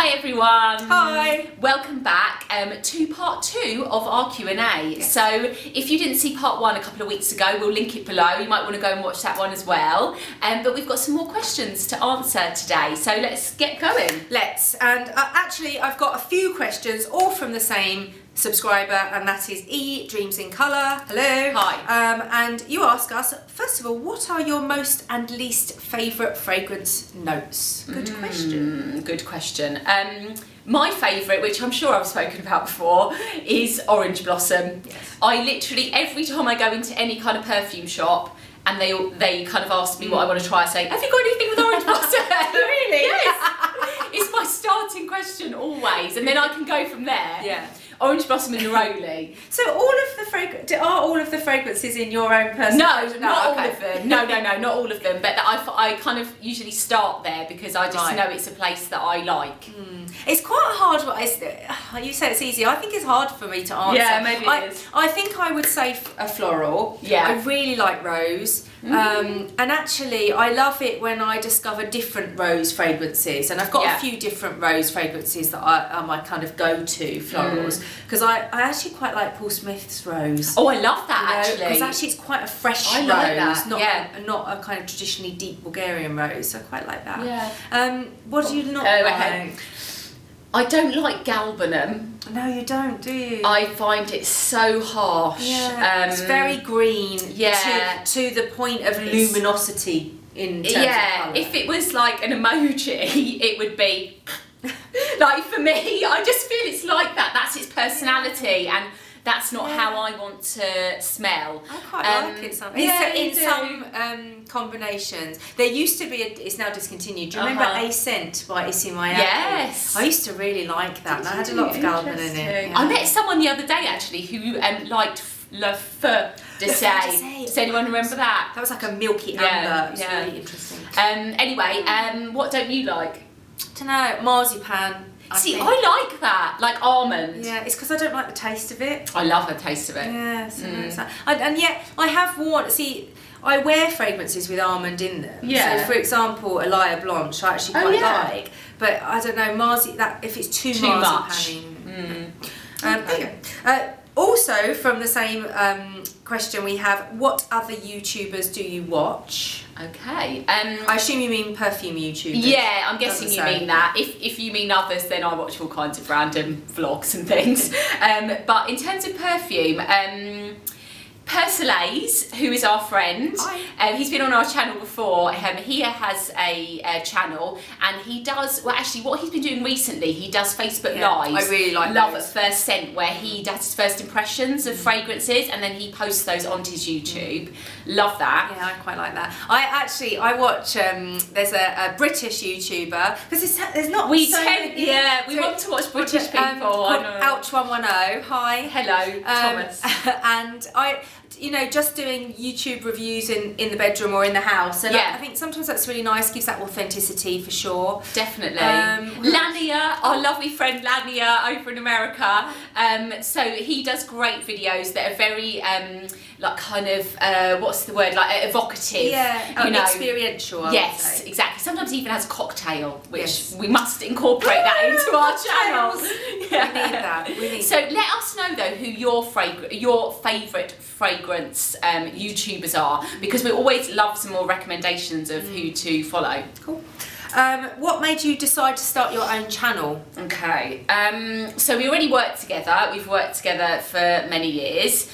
Hi everyone. Hi. Welcome back to part 2 of our Q&A. Yes. So if you didn't see part 1 a couple of weeks ago, we'll link it below. You might want to go and watch that one as well. But we've got some more questions to answer today. So let's get going. Let's. And actually, I've got a few questions, all from the same subscriber, and that is E Dreams in Colour. Hello. Hi. And you ask us, first of all, what are your most and least favourite fragrance notes? Good question. Good question. My favourite, which I'm sure I've spoken about before, is Orange Blossom. Yes. I literally, every time I go into any kind of perfume shop and they kind of ask me what I want to try, I say, have you got anything with Orange Blossom? Really? Yes. It's my starting question always, and then I can go from there. Yeah. Orange Blossom and Neroli. So are all of the fragrances in your own personal? No, not all of them. No, not all of them. But I kind of usually start there because I just know it's a place that I like. It's quite hard. You say it's easy. I think it's hard for me to answer. Yeah, maybe it is. I think I would say a floral. Yeah. I really like rose. And actually, I love it when I discover different rose fragrances. And I've got a few different rose fragrances that are my kind of go-to florals. Because I actually quite like Paul Smith's rose. Oh, I love that actually. Because actually it's quite a fresh rose. Like that. Not a kind of traditionally deep Bulgarian rose. So I quite like that. Yeah. What do you not like? Okay. I don't like galbanum. No, you don't, do you? I find it so harsh. Yeah, it's very green. Yeah. To the point of luminosity in terms of colour. If it was like an emoji, it would be like, for me, I just feel it's like that. That's its personality, and that's not how I want to smell. I quite like it sometimes. In some combinations. There used to be, it's now discontinued. Do you remember A Scent by Issey Miyake? Yes. I used to really like that. And I had a lot of galban in it. Yeah. I met someone the other day actually who liked Le Feu de Say. Does anyone remember that? That was like a milky amber. It was really interesting. Anyway, what don't you like? I don't know, marzipan. See, I like that, like almond. Yeah, it's because I don't like the taste of it. I love the taste of it. Yeah, so and yet I have worn, I wear fragrances with almond in them. Yeah. So for example, Elia Blanche I actually quite like, but I don't know, if it's too marzipan. Also from the same question we have, what other YouTubers do you watch? Okay. I assume you mean perfume YouTubers. Yeah, I'm guessing you mean that. If you mean others, then I watch all kinds of random vlogs and things. But in terms of perfume, Persolaise, who is our friend, he's been on our channel before. He has a channel, and he does, well actually what he's been doing recently, he does Facebook Lives. I really like Love at First Scent, where he does his first impressions of fragrances and then he posts those onto his YouTube. Love that. Yeah, I quite like that. I watch, there's a British YouTuber, because there's not we we want to watch British people. Ouch 110, hi. Hello, Thomas. And just doing YouTube reviews in the bedroom or in the house, and I think sometimes that's really nice, gives that authenticity for sure. Definitely. Lania, our lovely friend Lania over in America, so he does great videos that are very like kind of what's the word, like evocative, experiential. Yes, exactly. Sometimes he even has a cocktail, which we must incorporate that into our channel. Yeah. We need that. So let us know though who your favourite fragrance YouTubers are, because we always love some more recommendations of who to follow. Cool. What made you decide to start your own channel? Okay, so we already worked together. We've worked together for many years.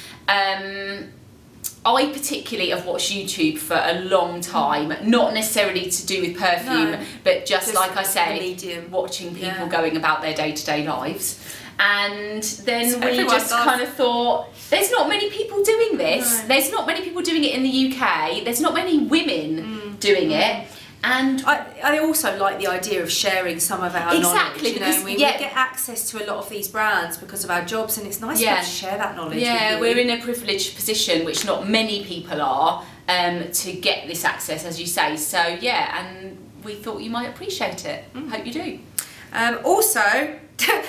I particularly have watched YouTube for a long time, not necessarily to do with perfume, but just like I say, watching people going about their day-to-day lives. And then we just kind of thought, there's not many people doing this. No. There's not many people doing it in the UK. There's not many women doing it. And I also like the idea of sharing some of our knowledge. Because we get access to a lot of these brands because of our jobs, and it's nice to share that knowledge. Yeah, we're in a privileged position, which not many people are, to get this access, as you say. So and we thought you might appreciate it. Hope you do. Also,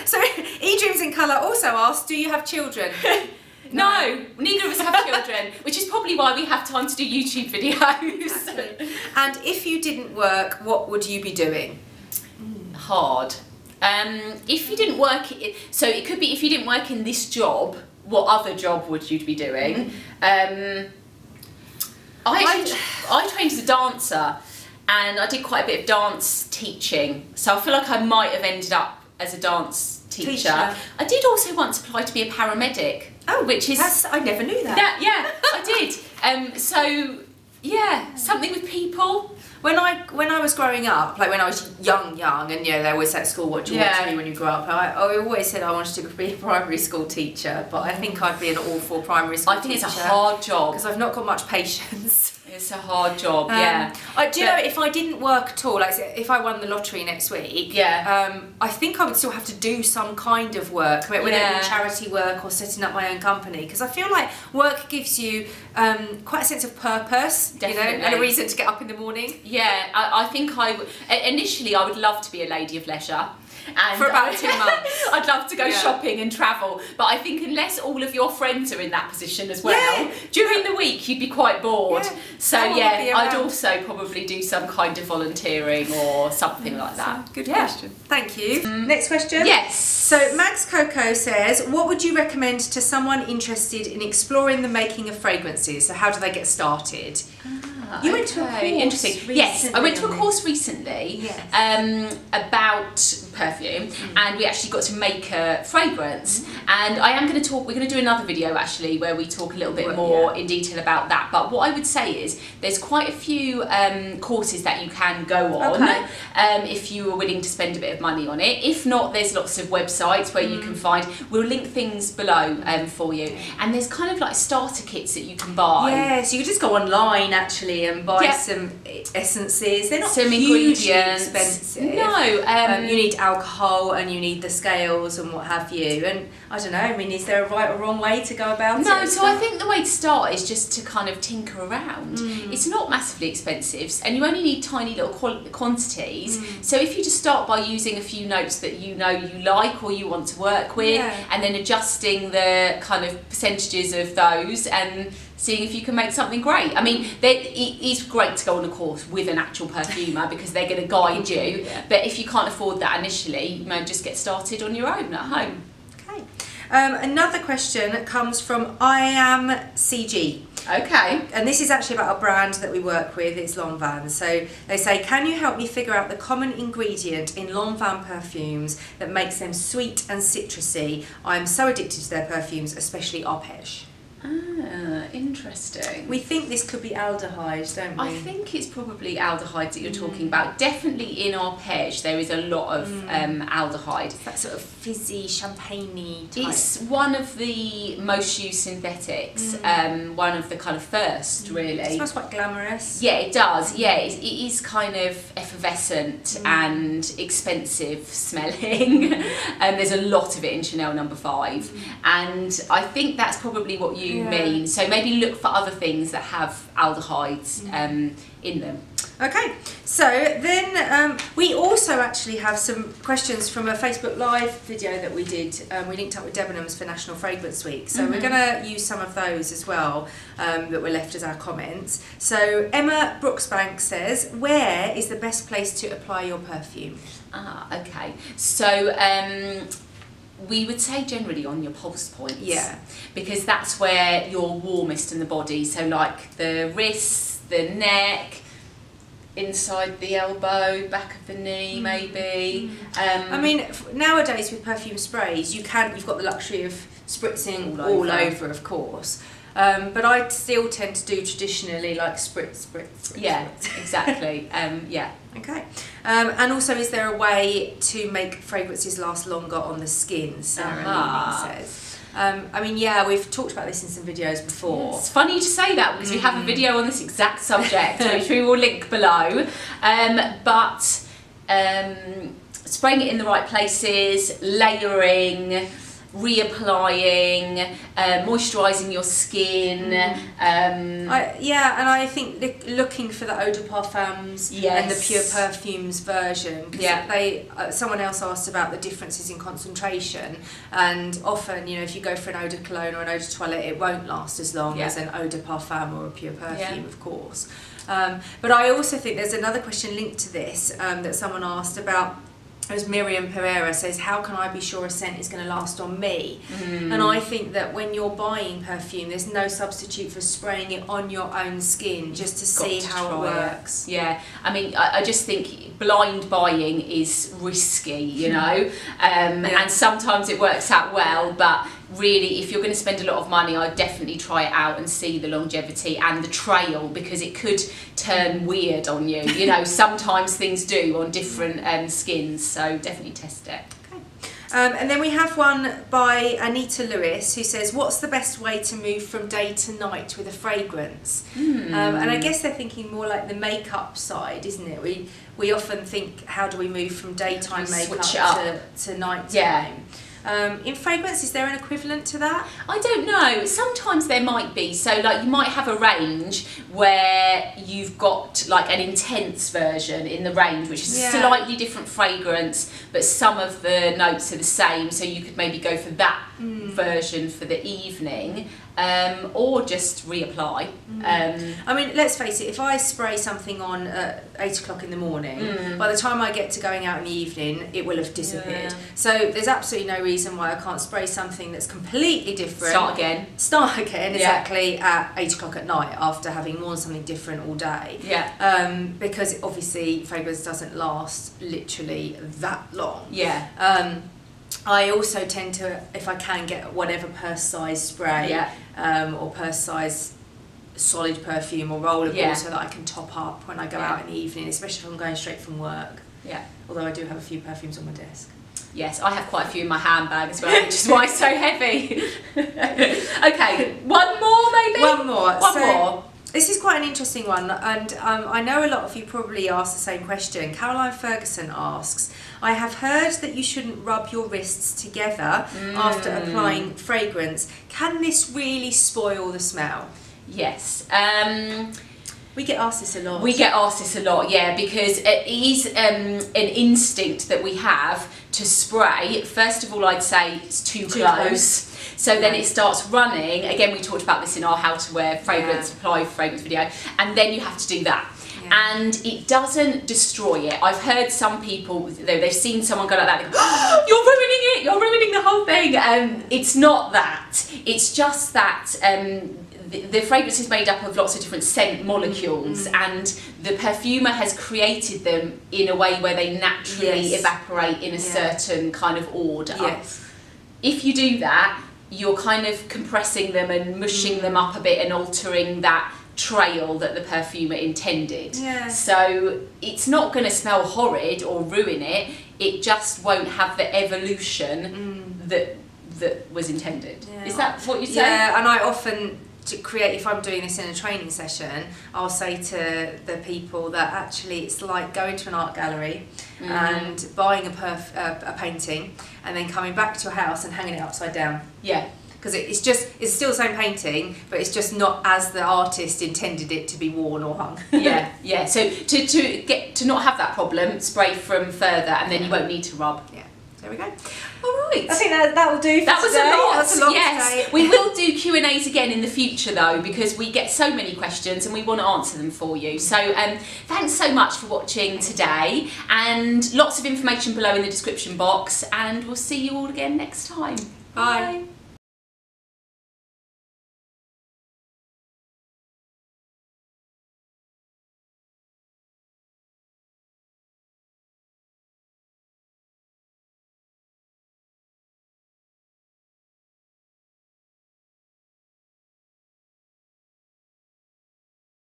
so E Dreams in Colour also asked, do you have children? No, neither of us have children, which is probably why we have time to do YouTube videos. Exactly. And if you didn't work, what would you be doing? Hard. If you didn't work, so it could be if you didn't work in this job, what other job would you be doing? I trained as a dancer, and I did quite a bit of dance teaching. So I feel like I might have ended up as a dance teacher. I did also once apply to be a paramedic. Oh, which is I never knew that. Yeah, I did. So yeah, something with people. When I was growing up, like when I was young, and you know they always say at school, what do you want to be when you grow up? I always said I wanted to be a primary school teacher, but I think I'd be an awful primary school teacher. I think it's a hard job because I've not got much patience. It's a hard job, yeah. Do you know, if I didn't work at all, like if I won the lottery next week, I think I would still have to do some kind of work, whether it be charity work or setting up my own company, because I feel like work gives you quite a sense of purpose, definitely. You know, and a reason to get up in the morning. Yeah, I think initially I would love to be a lady of leisure. And for about 2 months. I'd love to go shopping and travel, but I think unless all of your friends are in that position as well, during the week you'd be quite bored. So I'd also probably do some kind of volunteering or something like that. Good question. Thank you. Next question. Yes. So Max Coco says, what would you recommend to someone interested in exploring the making of fragrances? So how do they get started? You went to a course recently. Yes, I went to a course recently about perfume, and we actually got to make a fragrance. And I am going to talk, we're going to do another video actually where we talk a little bit more in detail about that. But what I would say is there's quite a few courses that you can go on if you are willing to spend a bit of money on it. If not, there's lots of websites where you can find, we'll link things below for you. And there's kind of like starter kits that you can buy. Yeah, so you can just go online actually and buy some essences. They're not some hugely ingredients. expensive. No. You need alcohol and you need the scales and what have you. And I don't know, I mean, is there a right or wrong way to go about it? No, so I think the way to start is just to kind of tinker around. It's not massively expensive and you only need tiny little quantities. So if you just start by using a few notes that you know you like or you want to work with and then adjusting the kind of percentages of those and seeing if you can make something great. I mean, it's great to go on a course with an actual perfumer because they're going to guide you. But if you can't afford that initially, you may just get started on your own at home. Okay. Another question comes from I Am CG. Okay. And this is actually about a brand that we work with, it's Lanvin. So they say, can you help me figure out the common ingredient in Lanvin perfumes that makes them sweet and citrusy? I'm so addicted to their perfumes, especially arpège. Ah, interesting. We think this could be aldehydes, don't we? I think it's probably aldehydes that you're talking about. Definitely in arpège there is a lot of aldehyde. It's that sort of fizzy, champagne-y type. It's one of the most used synthetics, one of the kind of first really. It smells quite glamorous. Yeah, it does. Yeah, it is kind of effervescent and expensive smelling. There's a lot of it in Chanel No. 5 and I think that's probably what you mean. So maybe look for other things that have aldehydes in them. Okay, so then we also actually have some questions from a Facebook Live video that we did. We linked up with Debenhams for National Fragrance Week. So we're going to use some of those as well that were left as our comments. So Emma Brooksbank says, where is the best place to apply your perfume? Ah, okay. So we would say generally on your pulse points. Yeah. Because that's where you're warmest in the body. So like the wrists, the neck, inside the elbow, back of the knee maybe. I mean, nowadays with perfume sprays, you've got the luxury of spritzing all over, of course. But I still tend to do traditionally like spritz. Yeah, exactly. Yeah. Okay. And also, is there a way to make fragrances last longer on the skin? Sarah Leeming says. I mean, yeah, we've talked about this in some videos before. It's funny you say that because we have a video on this exact subject, which we will link below. But spraying it in the right places, layering, reapplying, moisturising your skin. Yeah, and I think looking for the eau de parfums and the pure perfumes version. Someone else asked about the differences in concentration, and often, you know, if you go for an eau de cologne or an eau de toilette, it won't last as long as an eau de parfum or a pure perfume, of course. But I also think there's another question linked to this that someone asked about as Miriam Pereira says, how can I be sure a scent is going to last on me? And I think that when you're buying perfume, there's no substitute for spraying it on your own skin just to see how it works. Yeah, I mean, I just think blind buying is risky, you know, and sometimes it works out well, but really, if you're going to spend a lot of money, I'd definitely try it out and see the longevity and the trail, because it could turn weird on you. You know, sometimes things do on different skins, so definitely test it. And then we have one by Anita Lewis who says, what's the best way to move from day to night with a fragrance? And I guess they're thinking more like the makeup side, isn't it? We often think, how do we move from daytime makeup to nighttime? Yeah. In fragrance, is there an equivalent to that? I don't know. Sometimes there might be. So like you might have a range where you've got like an intense version in the range, which is a slightly different fragrance, but some of the notes are the same. So you could maybe go for that version for the evening, or just reapply. I mean, let's face it, if I spray something on at 8 o'clock in the morning, by the time I get to going out in the evening, it will have disappeared. So there's absolutely no reason why I can't spray something that's completely different. Start again, exactly, at 8 o'clock at night after having worn something different all day. Because obviously fragrance doesn't last literally that long. I also tend to, if I can, get whatever purse size spray or purse size solid perfume or rollable, so that I can top up when I go out in the evening, especially if I'm going straight from work. Although I do have a few perfumes on my desk. Yes, I have quite a few in my handbag as well, which is why it's so heavy. Okay, one more maybe? One more. This is quite an interesting one, and I know a lot of you probably ask the same question. Caroline Ferguson asks, I have heard that you shouldn't rub your wrists together after applying fragrance. Can this really spoil the smell? Yes. We get asked this a lot. We get asked this a lot, yeah, because it is an instinct that we have to spray. First of all, I'd say it's too close. So then it starts running. Again, we talked about this in our how to wear fragrance, apply fragrance video. And then you have to do that. And it doesn't destroy it. I've heard some people, they've seen someone go like that, they go, oh, you're ruining it, you're ruining the whole thing. It's not that. It's just that the fragrance is made up of lots of different scent molecules, and the perfumer has created them in a way where they naturally evaporate in a certain kind of order. If you do that, you're kind of compressing them and mushing them up a bit and altering that trail that the perfumer intended. So it's not going to smell horrid or ruin it, it just won't have the evolution that was intended. Is that what you say? Yeah, and I often if I'm doing this in a training session, I'll say to the people that actually it's like going to an art gallery and buying a painting and then coming back to your house and hanging it upside down. Because it's still the same painting, but it's just not as the artist intended it to be worn or hung. So to not have that problem, spray from further, and then you won't need to rub. There we go. All right. I think that will do for that today. Was a lot. Yes. We will do Q&As again in the future though, because we get so many questions and we want to answer them for you. So thanks so much for watching today, and lots of information below in the description box, and we'll see you all again next time. Bye.